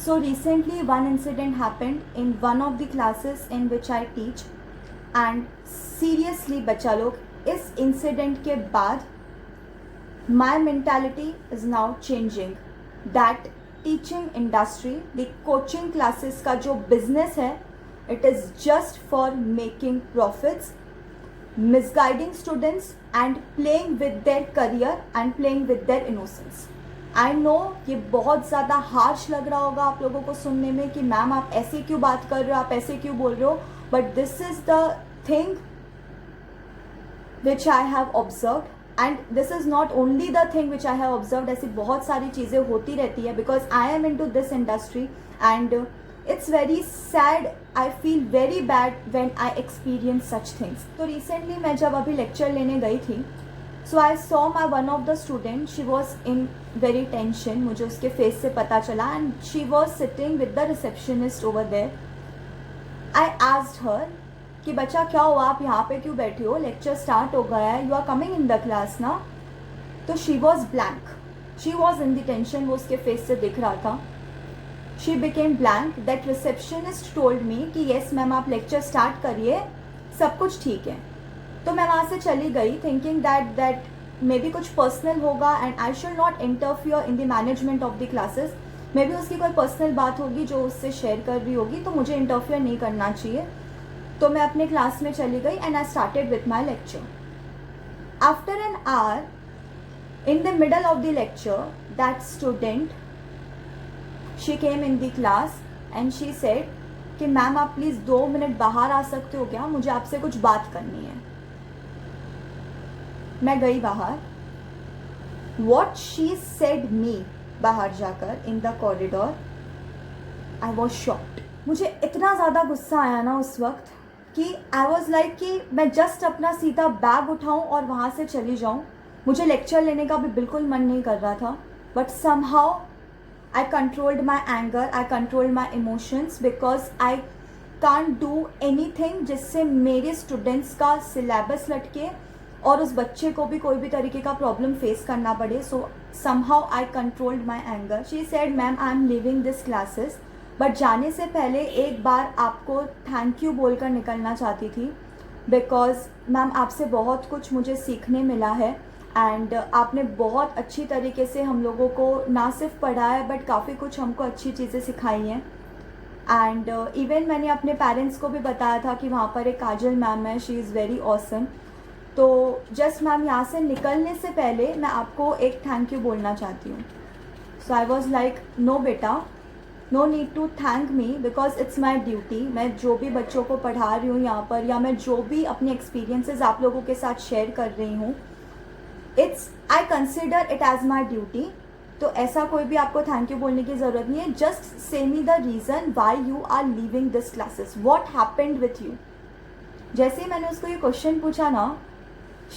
So recently one incident happened in one of the classes in which I teach, and seriously बच्चा लोग, इस incident के बाद my mentality is now changing that teaching industry, the coaching classes का जो business है, it is just for making profits, misguiding students and playing with their career and playing with their innocence. I know ये बहुत ज़्यादा harsh लग रहा होगा आप लोगों को सुनने में कि मैम आप ऐसे क्यों बात कर रहे हो, आप ऐसे क्यों बोल रहे हो, but this is the thing which I have observed and this is not only the thing which I have observed. ऐसी बहुत सारी चीज़ें होती रहती है because I am into this industry and it's very sad. I feel very bad when I experience such things. तो recently मैं जब अभी लेक्चर लेने गई थी, so I saw my one of the student, she was in very tension, मुझे उसके face से पता चला, and she was sitting with the receptionist over there. I asked her कि बच्चा क्या हुआ, आप यहाँ पे क्यों बैठे हो, लेक्चर स्टार्ट हो गया है, you are coming in the class ना. तो she was blank, she was in the tension, वो उसके फेस से दिख रहा था. She became blank. That receptionist told me कि येस मैम आप लेक्चर स्टार्ट करिए, सब कुछ ठीक है. तो मैं वहाँ से चली गई थिंकिंग दैट मे बी कुछ पर्सनल होगा and I should not interfere in the management of the classes. May be उसकी कोई पर्सनल बात होगी जो उससे शेयर कर रही होगी, तो मुझे इंटरफियर नहीं करना चाहिए. तो मैं अपने क्लास में चली गई and I started with my lecture. After an hour in the middle of the lecture that student she came in the class and she said कि मैम आप प्लीज़ 2 मिनट बाहर आ सकते हो क्या, मुझे आपसे कुछ बात करनी है. मैं गई बाहर. वॉट शी सेड मी बाहर जाकर in the corridor, I was shocked. मुझे इतना ज़्यादा गुस्सा आया ना उस वक्त कि आई वॉज लाइक कि मैं जस्ट अपना सीधा बैग उठाऊं और वहाँ से चली जाऊं. मुझे लेक्चर लेने का भी बिल्कुल मन नहीं कर रहा था, but somehow I controlled my anger, I controlled my emotions because I can't do any thing जिससे मेरे स्टूडेंट्स का सिलेबस लटके और उस बच्चे को भी कोई भी तरीके का प्रॉब्लम फेस करना पड़े. सो somehow I controlled my anger. She said ma'am I am living this classes, but जाने से पहले एक बार आपको थैंक यू बोलकर निकलना चाहती थी बिकॉज मैम आपसे बहुत कुछ मुझे सीखने मिला है एंड आपने बहुत अच्छी तरीके से हम लोगों को ना सिर्फ पढ़ाया है बट काफ़ी कुछ हमको अच्छी चीज़ें सिखाई हैं. एंड इवन मैंने अपने पेरेंट्स को भी बताया था कि वहाँ पर एक काजल मैम है, शी इज़ वेरी ऑसम. तो जस्ट मैम यहाँ से निकलने से पहले मैं आपको एक थैंक यू बोलना चाहती हूँ. So I was like no बेटा, no need to thank me because it's my duty. मैं जो भी बच्चों को पढ़ा रही हूँ यहाँ पर या मैं जो भी अपने एक्सपीरियंसेस आप लोगों के साथ शेयर कर रही हूँ, it's I consider it as my duty. तो ऐसा कोई भी आपको थैंक यू बोलने की ज़रूरत नहीं है. Just say me the reason why you are leaving this classes, what happened with you. जैसे ही मैंने उसको ये क्वेश्चन पूछा ना,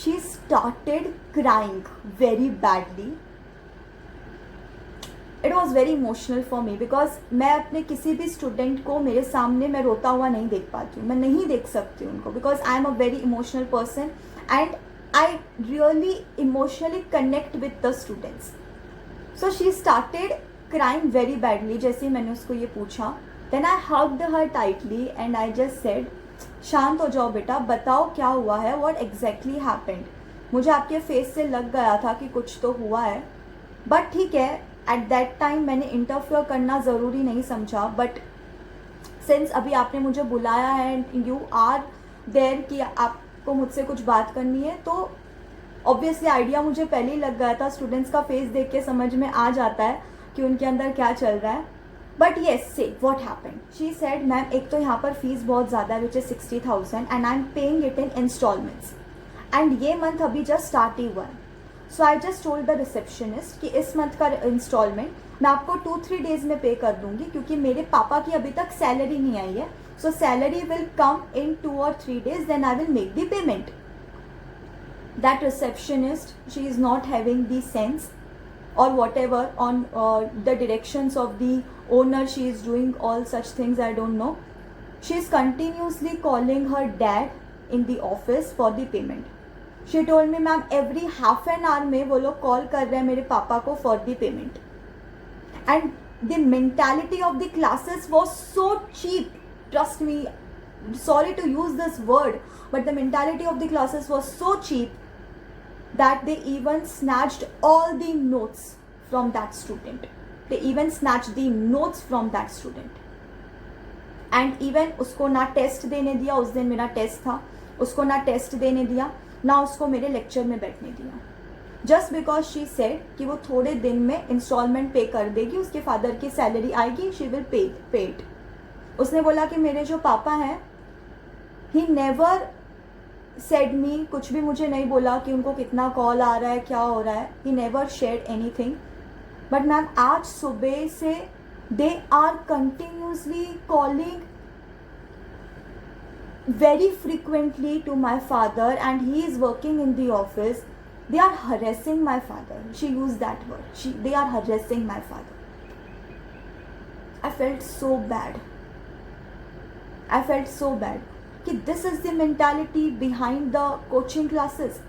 she started crying very badly. It was very emotional for me because मैं अपने किसी भी स्टूडेंट को मेरे सामने मैं रोता हुआ नहीं देख पाती हूँ, मैं नहीं देख सकती हूँ उनको because I am a very emotional person and I really emotionally connect with the students. So she started crying very badly. जैसे ही मैंने उसको ये पूछा, then I hugged her tightly and I just said शांत हो जाओ बेटा, बताओ क्या हुआ है, व्हाट एग्जैक्टली हैपेंड. मुझे आपके फेस से लग गया था कि कुछ तो हुआ है, बट ठीक है एट दैट टाइम मैंने इंटरफियर करना ज़रूरी नहीं समझा. बट सिंस अभी आपने मुझे बुलाया है एंड यू आर देयर कि आपको मुझसे कुछ बात करनी है, तो ऑब्वियसली आइडिया मुझे पहले ही लग गया था. स्टूडेंट्स का फेस देख के समझ में आ जाता है कि उनके अंदर क्या चल रहा है. But yes say what happen. She said ma'am एक तो यहाँ पर फीस बहुत ज़्यादा है which is 60,000 and I am paying it in instalments एंड ये मंथ अभी जस्ट स्टार्ट ही हुआ है. So I just told the receptionist कि इस मंथ का इंस्टॉलमेंट मैं आपको 2-3 डेज में पे कर दूंगी क्योंकि मेरे पापा की अभी तक सैलरी नहीं आई है. So salary will come in 2 or 3 days, then I will make the payment. That receptionist, she is not having the sense or whatever on the directions of the owner, she is doing all such things, I don't know. She is continuously calling her dad in the office for the payment. She told me ma'am every half an hour में वो लोग call कर रहे हैं मेरे पापा को for the payment. And the mentality of the classes was so cheap. Trust me, sorry to use this word, but the mentality of the classes was so cheap that they even snatched all the notes from that student. They even snatched the notes from that student. And even उसको ना test देने दिया, उस दिन मेरा test था, उसको ना टेस्ट देने दिया, ना उसको मेरे लेक्चर में बैठने दिया. जस्ट बिकॉज शी सेड कि वो थोड़े दिन में इंस्टॉलमेंट पे कर देगी, उसके फादर की सैलरी आएगी, शी विल पे इट. उसने बोला कि मेरे जो पापा हैं, ही नेवर सेड मी, कुछ भी मुझे नहीं बोला कि उनको कितना कॉल आ रहा है, क्या हो रहा है. He never shared anything. But ma'am आज सुबह से they are continuously calling very frequently to my father, and he is working in the office. They are harassing my father. She used that word. They are harassing my father. I felt so bad. कि this is the mentality behind the coaching classes.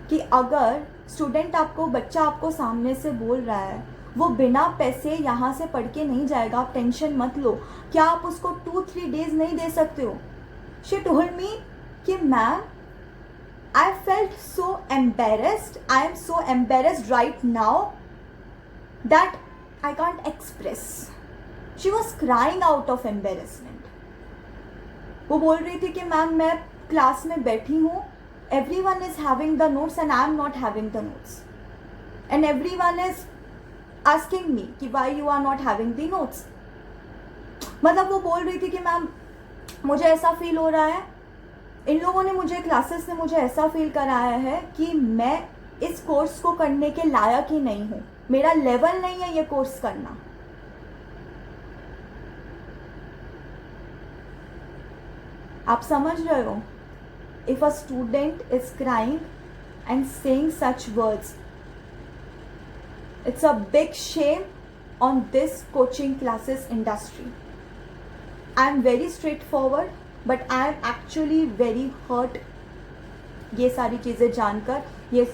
कि अगर student आपको, बच्चा आपको सामने से बोल रहा है, वो बिना पैसे यहाँ से पढ़ के नहीं जाएगा, आप टेंशन मत लो. क्या आप उसको 2-3 डेज नहीं दे सकते हो? शी टोल्ड मी कि ma'am, I felt so embarrassed, I am so embarrassed right now that I can't express. She was crying out of embarrassment. वो बोल रही थी कि मैम मैं क्लास में बैठी हूँ, everyone is having the notes and I am not having the notes, and everyone is asking me कि why you are not having the notes. मतलब वो बोल रही थी कि मैम मुझे ऐसा फील हो रहा है, इन लोगों ने मुझे, क्लासेस ने मुझे ऐसा फील कराया है कि मैं इस कोर्स को करने के लायक ही नहीं हूँ, मेरा लेवल नहीं है ये कोर्स करना. आप समझ रहे हो? If a student is crying and saying such words, it's a big shame on this coaching classes industry. I am very straightforward, but I am actually very hurt. ये सारी चीज़ें जानकर, ये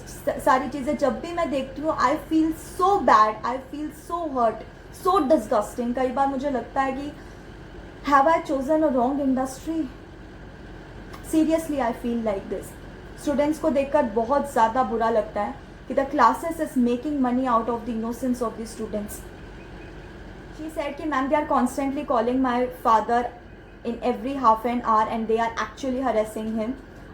सारी चीज़ें जब भी मैं देखती हूँ, I feel so bad, I feel so hurt, so disgusting. कई बार मुझे लगता है कि have I chosen a wrong industry? Seriously I feel like this. Students को देखकर बहुत ज़्यादा बुरा लगता है कि the classes is making money out of the innocence of the students. She said कि ma'am they are constantly calling my father in every half an hour and they are actually harassing him.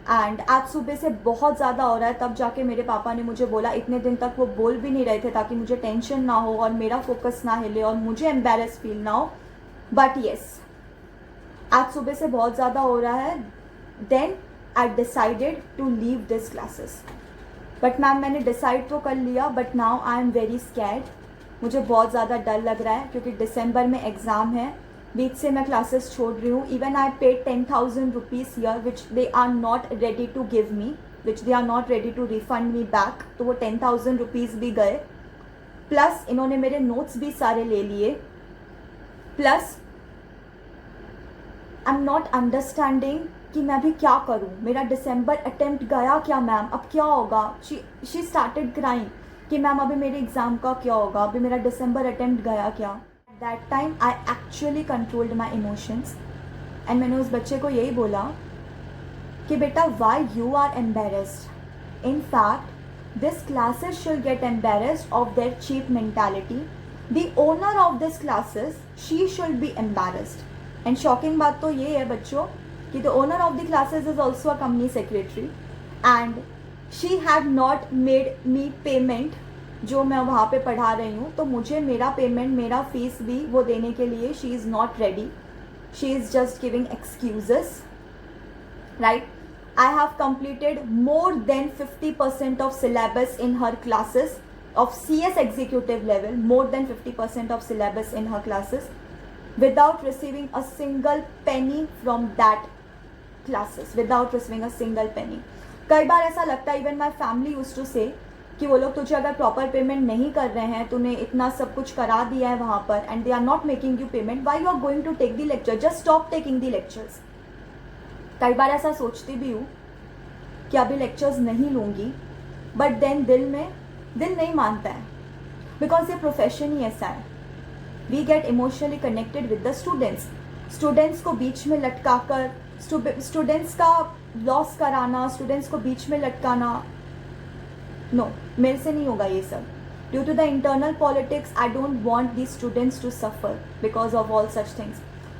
And आज सुबह से बहुत ज़्यादा हो रहा है, तब जाके मेरे पापा ने मुझे बोला. इतने दिन तक वो बोल भी नहीं रहे थे ताकि मुझे टेंशन ना हो और मेरा फोकस ना हिले और मुझे एम्बेरस फील ना हो. बट येस, आज सुबह से बहुत ज़्यादा हो रहा है. Then I decided to leave this classes. But ma'am मैंने डिसाइड तो कर लिया, but now I am very scared. मुझे बहुत ज़्यादा डर लग रहा है क्योंकि दिसंबर में एग्ज़ाम है. बीच से मैं क्लासेस छोड़ रही हूँ. Even I paid 10,000 rupees year which they are not ready to give me, which they are not ready to refund me back. तो वो 10,000 रुपीज़ भी गए, प्लस इन्होंने मेरे नोट्स भी सारे ले लिए. Plus I am not understanding कि मैं अभी क्या करूं. मेरा दिसंबर अटेम्प्ट गया क्या मैम, अब क्या होगा? शी स्टार्टेड क्राइंग कि मैम अभी मेरे एग्ज़ाम का क्या होगा, अभी मेरा दिसंबर अटेम्प्ट गया क्या. At that time I actually controlled my emotions and मैंने उस बच्चे को यही बोला कि बेटा why you are embarrassed. In fact this classes should get embarrassed of their cheap mentality. The owner of this classes, she should be embarrassed. And shocking बात तो ये है बच्चों कि the owner of the classes is also a company secretary and she had not made me payment जो मैं वहाँ पे पढ़ा रही हूँ. तो मुझे मेरा पेमेंट, मेरा फीस भी वो देने के लिए she is not ready. She is just giving excuses, right? I have completed more than 50% of syllabus in her classes of CS executive level, more than 50% of syllabus in her classes without receiving a single penny from that classes, without receiving a single penny. कई बार ऐसा लगता है, even my family used to say कि वो लोग तुझे अगर प्रॉपर पेमेंट नहीं कर रहे हैं, तूने इतना सब कुछ करा दिया है वहाँ पर and they are not making you payment, why you are going to take the lecture, just stop taking the lectures. कई बार ऐसा सोचती भी हूँ कि अभी लेक्चर्स नहीं लूँगी, बट देन दिल नहीं मानता है. बिकॉज ये प्रोफेशन ही ऐसा है. We get emotionally connected with the students. Students को बीच में लटका कर, स्टूडेंट्स का लॉस कराना, स्टूडेंट्स को बीच में लटकाना, नो, मेरे से नहीं होगा ये सब. Due to the internal politics I don't want the students to suffer because of all such things.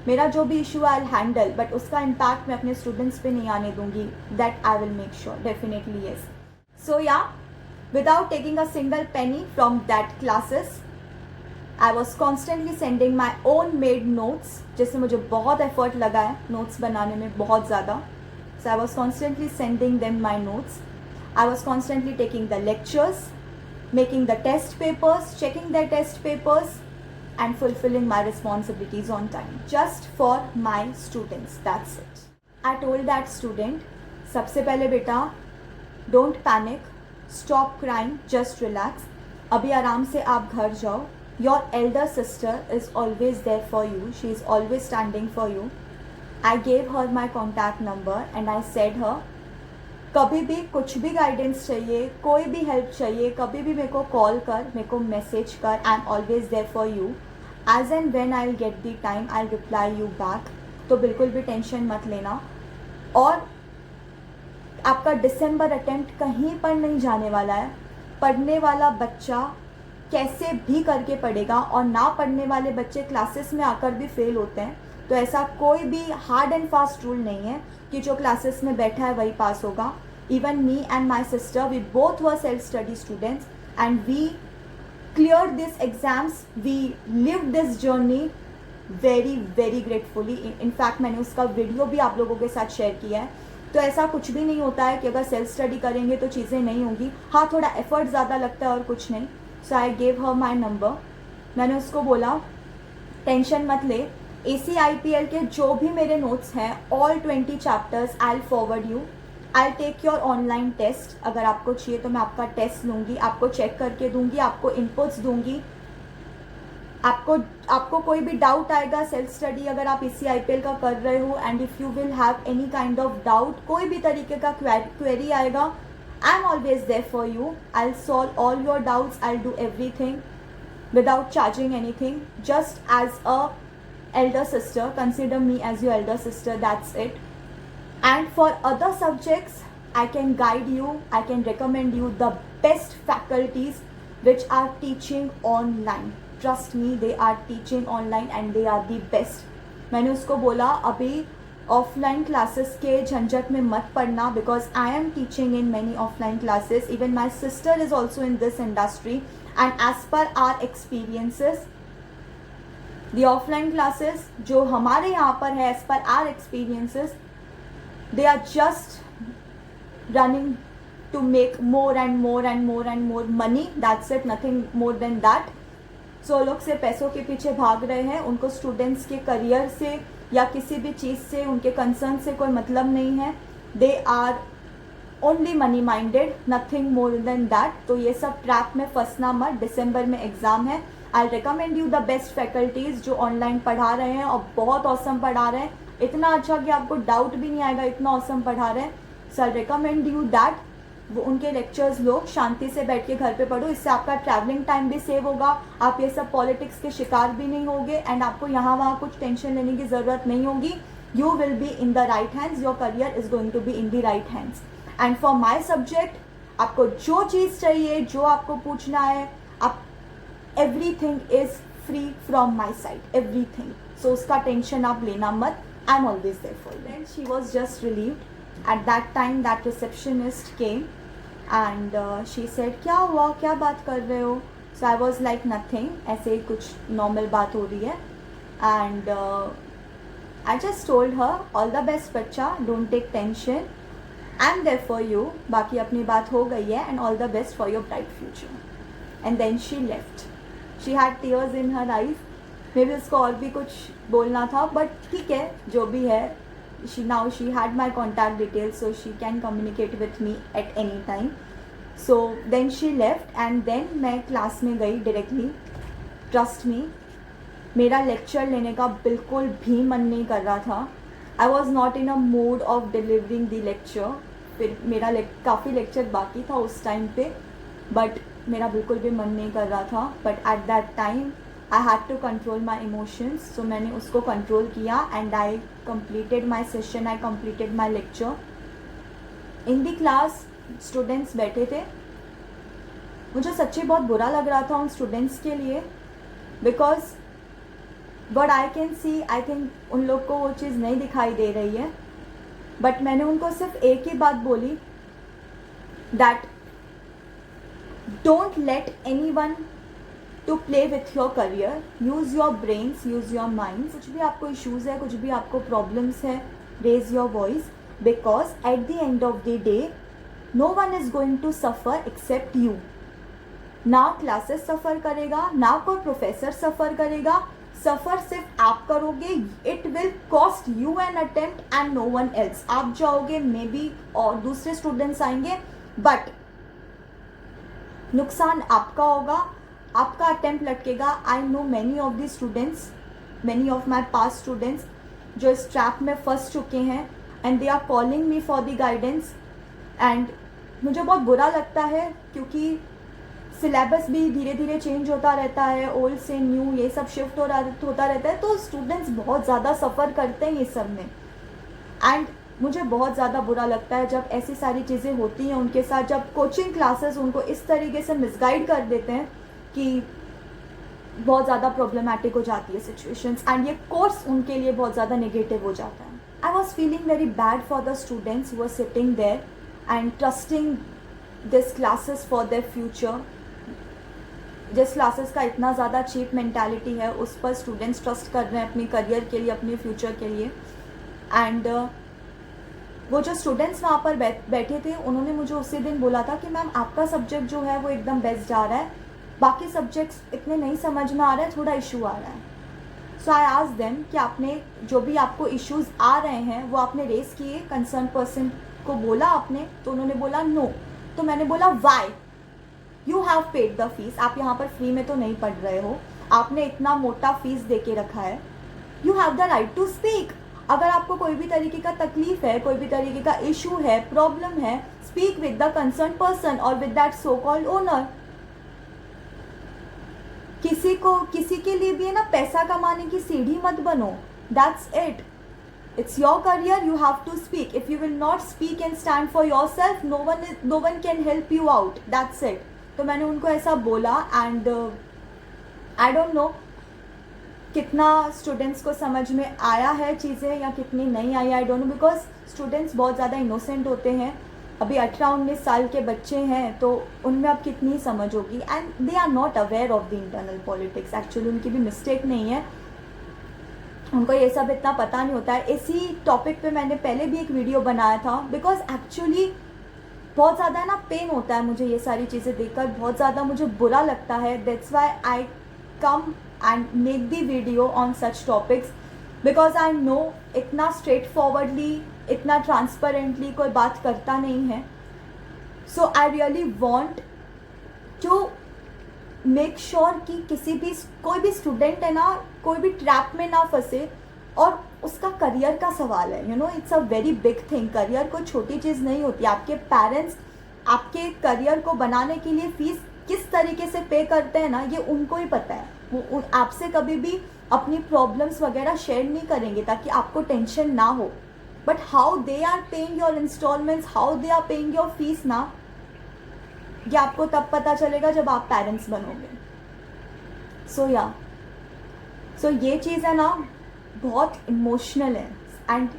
मेरा जो भी इशू आई हैंडल, बट उसका इम्पैक्ट मैं अपने स्टूडेंट्स पे नहीं आने दूंगी. That I will make sure, definitely yes. So yeah, without taking a single penny from that classes, I was constantly sending my own made notes, जिससे मुझे बहुत एफर्ट लगा है नोट्स बनाने में, बहुत ज़्यादा. So I was constantly sending them my notes. I was constantly taking the lectures, making the test papers, checking their test papers, and fulfilling my responsibilities on time, just for my students. That's it. I told that student, सबसे पहले बेटा, don't panic, stop crying, just relax. अभी आराम से आप घर जाओ. Your elder sister is always there for you. She is always standing for you. I gave her my contact number and I said her, कभी भी कुछ भी गाइडेंस चाहिए, कोई भी हेल्प चाहिए, कभी भी मेरे को कॉल कर, मेरे को मैसेज कर. I am always there for you. As and when I will get the time I will reply you back. तो बिल्कुल भी टेंशन मत लेना. और आपका दिसंबर अटेम्प्ट कहीं पर नहीं जाने वाला है. पढ़ने वाला बच्चा कैसे भी करके पढ़ेगा, और ना पढ़ने वाले बच्चे क्लासेस में आकर भी फेल होते हैं. तो ऐसा कोई भी हार्ड एंड फास्ट रूल नहीं है कि जो क्लासेस में बैठा है वही पास होगा. Even me and my sister, we both were self study students and we clear this exams. We live this journey very very gratefully. In fact मैंने उसका वीडियो भी आप लोगों के साथ शेयर किया है. तो ऐसा कुछ भी नहीं होता है कि अगर सेल्फ स्टडी करेंगे तो चीज़ें नहीं होंगी. हाँ, थोड़ा एफर्ट ज़्यादा लगता है और कुछ नहीं. So I gave her my number. मैंने उसको बोला, टेंशन मत ले, ACIPL के जो भी मेरे नोट्स हैं, all 20 chapters I will forward you. I will take your online test. अगर आपको चाहिए तो मैं आपका टेस्ट लूँगी, आपको चेक करके दूँगी, आपको इनपुट्स दूँगी. आपको कोई भी डाउट आएगा सेल्फ स्टडी अगर आप ACIPL का कर रहे हो, and if you will have any kind of doubt, कोई भी तरीके का क्वेरी आएगा, I am always there for you. I'll solve all your doubts. I'll do everything without charging anything. Just as a elder sister, consider me as your elder sister. That's it. And for other subjects, I can guide you. I can recommend you the best faculties which are teaching online. Trust me, they are teaching online and they are the best. मैंने उसको बोला, अभी offline classes के झंझट में मत पढ़ना, because I am teaching in many offline classes. Even my sister is also in this industry, and as per our experiences, the offline classes जो हमारे यहाँ पर है, as per our experiences, they are just running to make more and more and more and more money. That's it, nothing more than that. So लोग से पैसों के पीछे भाग रहे हैं. उनको स्टूडेंट्स के करियर से या किसी भी चीज़ से, उनके कंसर्न से कोई मतलब नहीं है. They are only money minded, nothing more than that. तो ये सब ट्रैप में फंसना मत. दिसंबर में एग्ज़ाम है. I recommend you the best faculties जो ऑनलाइन पढ़ा रहे हैं और बहुत औसम पढ़ा रहे हैं. इतना अच्छा कि आपको डाउट भी नहीं आएगा, इतना औसम पढ़ा रहे हैं. सो आई रिकमेंड यू दैट. वो उनके लेक्चर्स लो, शांति से बैठ के घर पे पढ़ो. इससे आपका ट्रैवलिंग टाइम भी सेव होगा. आप ये सब पॉलिटिक्स के शिकार भी नहीं होगे, एंड आपको यहाँ वहाँ कुछ टेंशन लेने की ज़रूरत नहीं होगी. You will be in the right hands. Your career is going to be in the right hands. And for my subject, आपको जो चीज़ चाहिए, जो आपको पूछना है, आप everything is free from my side, everything. So उसका टेंशन आप लेना मत. I am always there for you. And she was just relieved. At that time that receptionist came and she said, क्या हुआ, क्या बात कर रहे हो? So I was like nothing, ऐसे ही कुछ नॉर्मल बात हो रही है. And I just told her, all the best बच्चा, don't take tension, I'm there for you. बाकी अपनी बात हो गई है, and all the best for your bright future. And then she left. She had tears in her eyes. Maybe उसको और भी कुछ बोलना था, but ठीक है, जो भी है. She had my contact details, so she can communicate with me at any time. So then she left, and then मैं क्लास में गई directly. Trust me, मेरा लेक्चर लेने का बिल्कुल भी मन नहीं कर रहा था. I was not in a mood of delivering the lecture. फिर मेरा काफ़ी लेक्चर बाकी था उस टाइम पे, बट मेरा बिल्कुल भी मन नहीं कर रहा था, but at that time I had to control my emotions. So मैंने उसको कंट्रोल किया and I completed my session, I completed my lecture. In the class students बैठे थे. मुझे सच्ची बहुत बुरा लग रहा था उन स्टूडेंट्स के लिए, because but I can see, I think उन लोग को वो चीज़ नहीं दिखाई दे रही है. बट मैंने उनको सिर्फ एक ही बात बोली, that don't let any one two play with your career. Use your brains, use your mind. कुछ भी आपको इश्यूज़ है, कुछ भी आपको प्रॉब्लम्स है, raise your voice, because at the end of the day no one is going to suffer except you. ना classes suffer करेगा, ना कोई प्रोफेसर सफ़र करेगा. सफ़र सिर्फ आप करोगे. It will cost you an attempt and no one else. आप जाओगे, मे बी और दूसरे स्टूडेंट्स आएंगे, बट नुकसान आपका होगा, आपका अटेम्प्ट लटकेगा. I know many of the students, many of my past students जो इस ट्रैप में फंस चुके हैं, and they are calling me for the guidance. And मुझे बहुत बुरा लगता है, क्योंकि सिलेबस भी धीरे धीरे चेंज होता रहता है, ओल्ड से न्यू ये सब शिफ्ट होता रहता है, तो स्टूडेंट्स बहुत ज़्यादा सफ़र करते हैं ये सब में. एंड मुझे बहुत ज़्यादा बुरा लगता है जब ऐसी सारी चीज़ें होती हैं उनके साथ, जब कोचिंग क्लासेस उनको इस तरीके से मिसगाइड कर देते हैं कि बहुत ज़्यादा प्रॉब्लमेटिक हो जाती है सिचुएशंस, एंड ये कोर्स उनके लिए बहुत ज़्यादा नेगेटिव हो जाता है. I was feeling very bad for the students who are sitting there and trusting this classes for their future. जिस क्लासेस का इतना ज़्यादा चीप मेंटालिटी है, उस पर स्टूडेंट्स ट्रस्ट कर रहे हैं अपने करियर के लिए, अपने फ्यूचर के लिए. एंड वो जो स्टूडेंट्स वहाँ पर बैठे थे, उन्होंने मुझे उसी दिन बोला था कि मैम आपका सब्जेक्ट जो है वो एकदम बेस्ट जा रहा है, बाकी सब्जेक्ट्स इतने नहीं समझ में आ रहे हैं, थोड़ा इशू आ रहा है. सो आई आस्क्ड देम कि आपने जो भी आपको इश्यूज़ आ रहे हैं वो आपने रेस किए, कंसर्न पर्सन को बोला आपने? तो उन्होंने बोला नो. तो मैंने बोला why? You have paid the fees. आप यहाँ पर फ्री में तो नहीं पढ़ रहे हो, आपने इतना मोटा फीस दे के रखा है. You have the right to speak. अगर आपको कोई भी तरीके का तकलीफ है, कोई भी तरीके का इशू है, प्रॉब्लम है, speak with the concern person और with that so called owner. किसी के लिए भी है ना, पैसा कमाने की सीढ़ी मत बनो. That's it. It's your career, you have to speak. If you will not speak and stand for yourself, no one can help you out. That's it. तो मैंने उनको ऐसा बोला, एंड आई डोंट नो कितना स्टूडेंट्स को समझ में आया है चीज़ें या कितनी नहीं आई, I don't know, because students बहुत ज़्यादा इनोसेंट होते हैं. अभी 18-19 साल के बच्चे हैं, तो उनमें अब कितनी समझ होगी. And they are not aware of the internal politics. Actually उनकी भी मिस्टेक नहीं है, उनको ये सब इतना पता नहीं होता है. इसी टॉपिक पे मैंने पहले भी एक वीडियो बनाया था, बिकॉज एक्चुअली बहुत ज़्यादा ना पेन होता है मुझे ये सारी चीज़ें देखकर, बहुत ज़्यादा मुझे बुरा लगता है. That's why I come and make the video on such topics, because I know इतना स्ट्रेट फॉरवर्डली, इतना ट्रांसपेरेंटली कोई बात करता नहीं है. So I really want to make sure कि कोई भी स्टूडेंट है ना, कोई भी ट्रैप में ना फंसे. और उसका करियर का सवाल है, you know, it's a very big thing. Career कोई छोटी चीज़ नहीं होती. आपके पेरेंट्स आपके करियर को बनाने के लिए फीस किस तरीके से पे करते हैं ना, ये उनको ही पता है. वो आपसे कभी भी अपनी प्रॉब्लम्स वगैरह शेयर नहीं करेंगे ताकि आपको टेंशन ना हो. But how they are paying your installments, how they are paying your fees ना, ये आपको तब पता चलेगा जब आप पेरेंट्स बनोगे. सो ये चीज़ है ना, बहुत इमोशनल है. And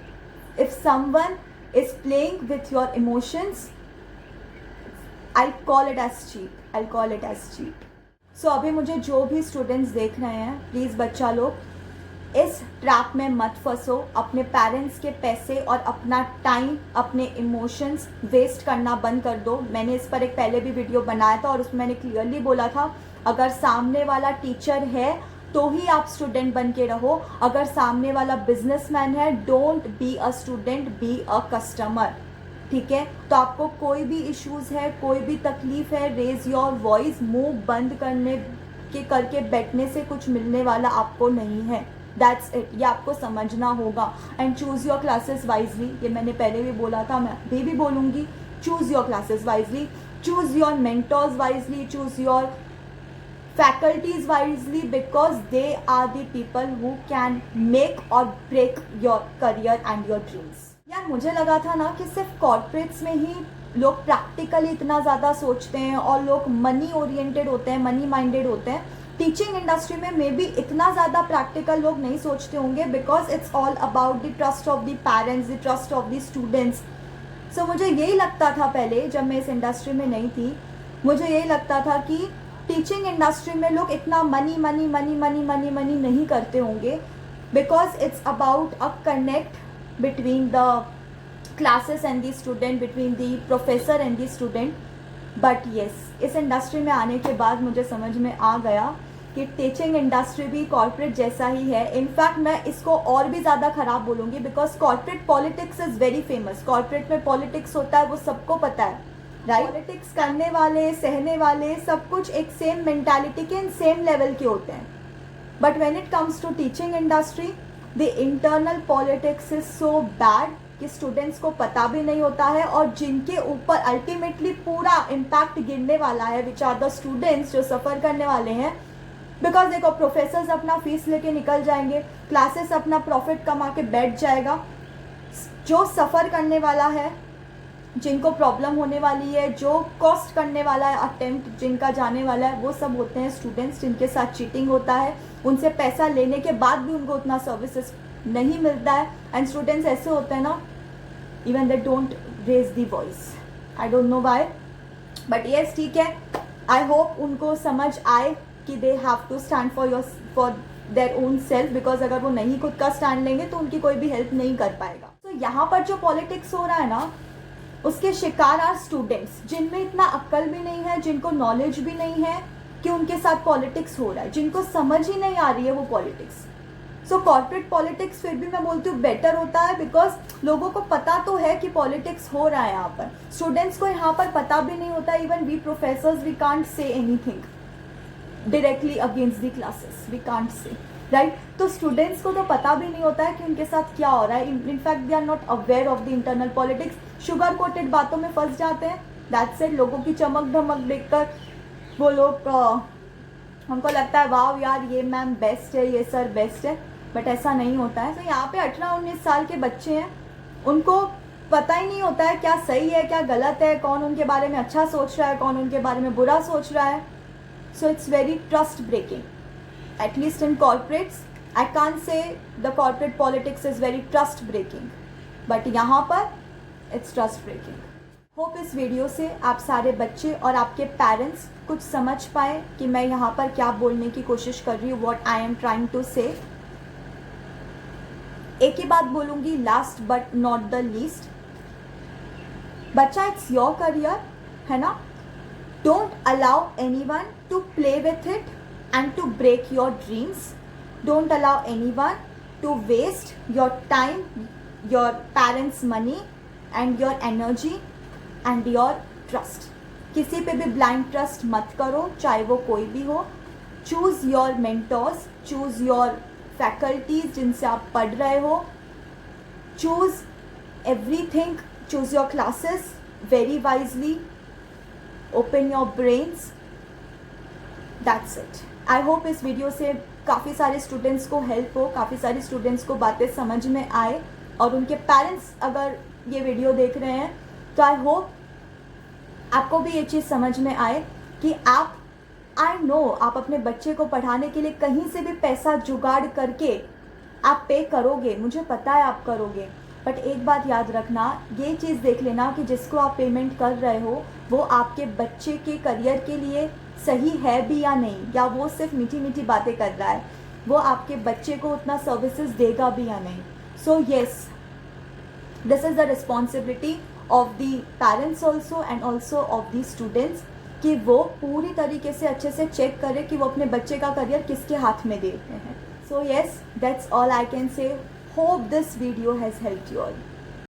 if someone is playing with your emotions, I call it as cheat. So अभी मुझे जो भी स्टूडेंट्स देख रहे हैं, प्लीज़ बच्चा लोग इस ट्रैप में मत फंसो. अपने पेरेंट्स के पैसे और अपना टाइम, अपने इमोशंस वेस्ट करना बंद कर दो. मैंने इस पर एक पहले भी वीडियो बनाया था और उसमें मैंने क्लियरली बोला था, अगर सामने वाला टीचर है तो ही आप स्टूडेंट बन के रहो. अगर सामने वाला बिजनेसमैन है, don't be a student, be a customer. ठीक है? तो आपको कोई भी इश्यूज़ है, कोई भी तकलीफ है, रेज योर वॉइस. मुंह बंद करके बैठने से कुछ मिलने वाला आपको नहीं है. That's it. ये आपको समझना होगा. And choose your classes wisely. ये मैंने पहले भी बोला था, मैं अभी भी बोलूँगी, choose your classes wisely. choose your mentors wisely, choose your faculties wisely, because they are the people who can make or break your career and your dreams. यार मुझे लगा था ना कि सिर्फ कॉर्पोरेट्स में ही लोग प्रैक्टिकली इतना ज़्यादा सोचते हैं और लोग मनी ओरिएंटेड होते हैं, मनी माइंडेड होते हैं. टीचिंग इंडस्ट्री में मे बी इतना ज़्यादा प्रैक्टिकल लोग नहीं सोचते होंगे, because it's all about the trust of the parents, the trust of the students. So मुझे यही लगता था पहले, जब मैं इस इंडस्ट्री में नहीं थी, मुझे यही लगता था कि टीचिंग इंडस्ट्री में लोग इतना money money money money money money नहीं करते होंगे, because it's about a connect between the classes and the student, between the professor and the student. But yes, इस इंडस्ट्री में आने के बाद मुझे समझ में आ गया कि टीचिंग इंडस्ट्री भी कॉर्पोरेट जैसा ही है. इनफैक्ट मैं इसको और भी ज़्यादा ख़राब बोलूँगी, because corporate politics is very famous. Corporate में पॉलिटिक्स होता है, वो सबको पता है, राइट? पॉलिटिक्स करने वाले, सहने वाले, सब कुछ एक सेम मेंटालिटी के, सेम लेवल के होते हैं. But when it comes to teaching industry, the internal politics is so bad कि स्टूडेंट्स को पता भी नहीं होता है, और जिनके ऊपर अल्टीमेटली पूरा इम्पैक्ट गिरने वाला है, विच आर द स्टूडेंट्स जो सफ़र करने वाले हैं. बिकॉज देखो, प्रोफेसर्स अपना फीस लेके निकल जाएंगे, क्लासेस अपना प्रॉफिट कमा के बैठ जाएगा. जो सफ़र करने वाला है, जिनको प्रॉब्लम होने वाली है, जो कॉस्ट करने वाला है, अटेम्प्ट जिनका जाने वाला है, वो सब होते हैं स्टूडेंट्स, जिनके साथ चीटिंग होता है. उनसे पैसा लेने के बाद भी उनको उतना सर्विसेज नहीं मिलता है. एंड स्टूडेंट्स ऐसे होते हैं ना, even they don't raise the voice. I don't know why, but yes, ठीक है. आई होप उनको समझ आए कि they have to stand for their own self, because अगर वो नहीं खुद का स्टैंड लेंगे तो उनकी कोई भी हेल्प नहीं कर पाएगा. तो यहाँ पर जो पॉलिटिक्स हो रहा है ना, उसके शिकार आर स्टूडेंट्स, जिनमें इतना अक्ल भी नहीं है, जिनको नॉलेज भी नहीं है कि उनके साथ पॉलिटिक्स हो रहा है, जिनको समझ ही नहीं आ रही है वो पॉलिटिक्स. सो कॉर्पोरेट पॉलिटिक्स फिर भी मैं बोलती हूँ बेटर होता है, बिकॉज लोगों को पता तो है कि पॉलिटिक्स हो रहा है यहाँ पर. स्टूडेंट्स को यहाँ पर पता भी नहीं होता. Even we professors, we can't say anything directly against the classes, we can't say, right? तो स्टूडेंट्स को तो पता भी नहीं होता है कि उनके साथ क्या हो रहा है. In fact they are not aware of the internal politics. Sugar coated बातों में फंस जाते हैं. That's it. लोगों की चमक धमक देखकर वो लोग, हमको लगता है वाह यार, ये मैम बेस्ट है, ये सर बेस्ट है, बट ऐसा नहीं होता है. तो यहाँ पे 18-19 साल के बच्चे हैं, उनको पता ही नहीं होता है क्या सही है, क्या गलत है, कौन उनके बारे में अच्छा सोच रहा है, कौन उनके बारे में बुरा सोच रहा है. So it's very trust breaking. At least in corporates, I can't say the corporate politics is very trust breaking, but यहाँ पर it's trust breaking. होप इस वीडियो से आप सारे बच्चे और आपके पेरेंट्स कुछ समझ पाए कि मैं यहाँ पर क्या बोलने की कोशिश कर रही हूँ, what I am trying to say. एक ही बात बोलूँगी, last but not the least. बच्चा, इट्स योर करियर, है ना? Don't allow anyone to play with it and to break your dreams. Don't allow anyone to waste your time, your parents' money and your energy and your trust. किसी पे भी blind trust मत करो, चाहे वो कोई भी हो. Choose your mentors, choose your faculties जिनसे आप पढ़ रहे हो. Choose everything, choose your classes very wisely. Open your brains. That's it. I hope इस वीडियो से काफ़ी सारे स्टूडेंट्स को हेल्प हो, काफ़ी सारे स्टूडेंट्स को बातें समझ में आए, और उनके पेरेंट्स अगर ये वीडियो देख रहे हैं तो आई होप आपको भी ये चीज़ समझ में आए कि आप, आई नो आप अपने बच्चे को पढ़ाने के लिए कहीं से भी पैसा जुगाड़ करके आप पे करोगे, मुझे पता है आप करोगे. बट एक बात याद रखना, ये चीज़ देख लेना कि जिसको आप पेमेंट कर रहे हो वो आपके बच्चे के करियर के लिए सही है भी या नहीं, या वो सिर्फ मीठी मीठी बातें कर रहा है, वो आपके बच्चे को उतना सर्विसेज देगा भी या नहीं. So yes, this is the responsibility of the parents also and also of the students, कि वो पूरी तरीके से अच्छे से चेक करें कि वो अपने बच्चे का करियर किसके हाथ में दे रहे हैं. So yes, that's all I can say. Hope this video has helped you all.